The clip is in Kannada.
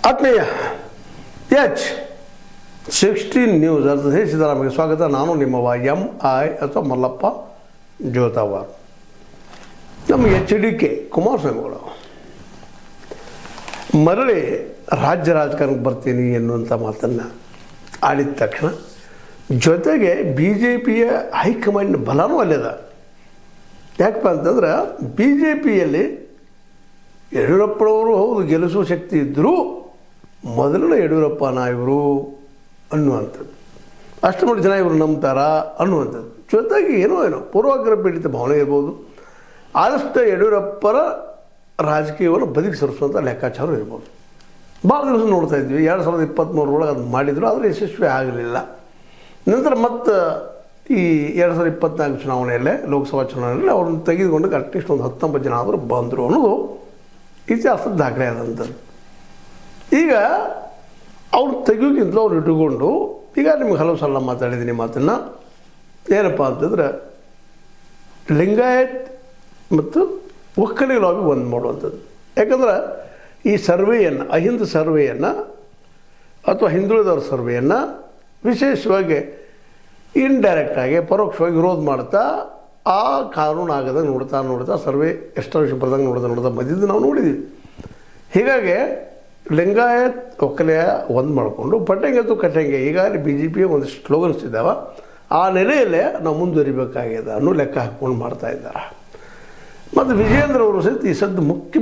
ಆತ್ಮೀಯ H16 ನ್ಯೂಸ್ ಅರ್ಥೇ ಸಿದ್ದರಾಮಯ್ಯ ಸ್ವಾಗತ. ನಾನು ನಿಮ್ಮವ MI ಅಥವಾ ಮಲ್ಲಪ್ಪ ಜೋತಾವಾರ್. ನಮ್ಮ HDK ಕುಮಾರಸ್ವಾಮಿಗಳು ಮರಳಿ ರಾಜ್ಯ ರಾಜಕಾರಣಕ್ಕೆ ಬರ್ತೀನಿ ಎನ್ನುವಂಥ ಮಾತನ್ನು ಆಡಿದ ತಕ್ಷಣ ಜೊತೆಗೆ BJPಯ ಹೈಕಮಾಂಡ್ ಬಲನೂ ಅಲ್ಲಿದೆ. ಯಾಕಪ್ಪ ಅಂತಂದ್ರೆ BJPಯಲ್ಲಿ ಯಡಿಯೂರಪ್ಪನವರು ಹೌದು ಗೆಲ್ಲಿಸುವ ಶಕ್ತಿ ಇದ್ದರೂ ಮೊದಲನೇ ಯಡಿಯೂರಪ್ಪನ ಇವರು ಅನ್ನುವಂಥದ್ದು, ಅಷ್ಟು ಮಾಡಿ ಜನ ಇವರು ನಂಬ್ತಾರ ಅನ್ನುವಂಥದ್ದು. ಜೊತೆಗೆ ಏನೋ ಪೂರ್ವಾಗ್ರಹ ಪೀಡಿತ ಭಾವನೆ ಇರ್ಬೋದು, ಆದಷ್ಟು ಯಡಿಯೂರಪ್ಪರ ರಾಜಕೀಯವನ್ನು ಬದಿಗೆ ಸರಿಸುವಂಥ ಲೆಕ್ಕಾಚಾರ ಇರ್ಬೋದು. ಭಾಳ ದಿವಸ ನೋಡ್ತಾ ಇದ್ವಿ. 2023 ಅದು ಮಾಡಿದ್ರು, ಆದರೆ ಯಶಸ್ವಿ ಆಗಲಿಲ್ಲ. ನಂತರ ಮತ್ತು ಈ 2024 ಚುನಾವಣೆಯಲ್ಲೇ ಲೋಕಸಭಾ ಚುನಾವಣೆಯಲ್ಲಿ ಅವ್ರನ್ನ ತೆಗೆದುಕೊಂಡು ಅಟ್ಲೀಸ್ಟ್ ಒಂದು 19 ಜನ ಆದರೂ ಬಂದರು ಅನ್ನೋದು ಇತಿಹಾಸದ ದಾಖಲೆ ಆದಂಥದ್ದು. ಈಗ ಅವ್ರು ತೆಗಿಯೋಕ್ಕಿಂತಲೂ ಅವ್ರು ಇಟ್ಟುಕೊಂಡು ಈಗ ನಿಮ್ಗೆ ಹಲವು ಸಲ ಮಾತಾಡಿದ್ದೀನಿ ಮಾತನ್ನು. ಏನಪ್ಪ ಅಂತಂದ್ರೆ ಲಿಂಗಾಯತ್ ಮತ್ತು ಒಕ್ಕಲಿಗ ಲಾಬಿ ಒಂದು ಮಾಡುವಂಥದ್ದು. ಯಾಕಂದ್ರೆ ಈ ಸರ್ವೆಯನ್ನು ಅಹಿಂದ ಸರ್ವೆಯನ್ನು ಅಥವಾ ಹಿಂದುಳಿದವ್ರ ಸರ್ವೆಯನ್ನು ವಿಶೇಷವಾಗಿ ಇಂಡೈರೆಕ್ಟಾಗಿ ಪರೋಕ್ಷವಾಗಿ ವಿರೋಧ ಮಾಡ್ತಾ ಆ ಕಾನೂನು ಆಗದಂಗೆ ನೋಡ್ತಾ ಸರ್ವೆ ಎಷ್ಟೋ ವರ್ಷ ಬರ್ದಂಗೆ ನೋಡ್ತಾ ಮಧ್ಯದ ನಾವು ನೋಡಿದ್ದೀವಿ. ಹೀಗಾಗಿ ಲಿಂಗಾಯತ್ ಒಕ್ಕಲಿಗ ಒಂದು ಮಾಡಿಕೊಂಡು ಪಟ್ಟಂಗೆ ಅಥವಾ ಕಟ್ಟಂಗೆ ಈಗಾಗಲೇ BJP ಒಂದಿಷ್ಟು ಸ್ಲೋಗನ್ಸ್ ಇದ್ದಾವೆ. ಆ ನೆಲೆಯಲ್ಲೇ ನಾವು ಮುಂದುವರಿಬೇಕಾಗಿದೆ ಅನ್ನೋ ಲೆಕ್ಕ ಹಾಕ್ಕೊಂಡು ಮಾಡ್ತಾ ಇದ್ದಾರೆ. ಮತ್ತು ವಿಜಯೇಂದ್ರ ಅವರು ಸಹಿತ ಈ ಸದ್ದು ಮುಖ್ಯ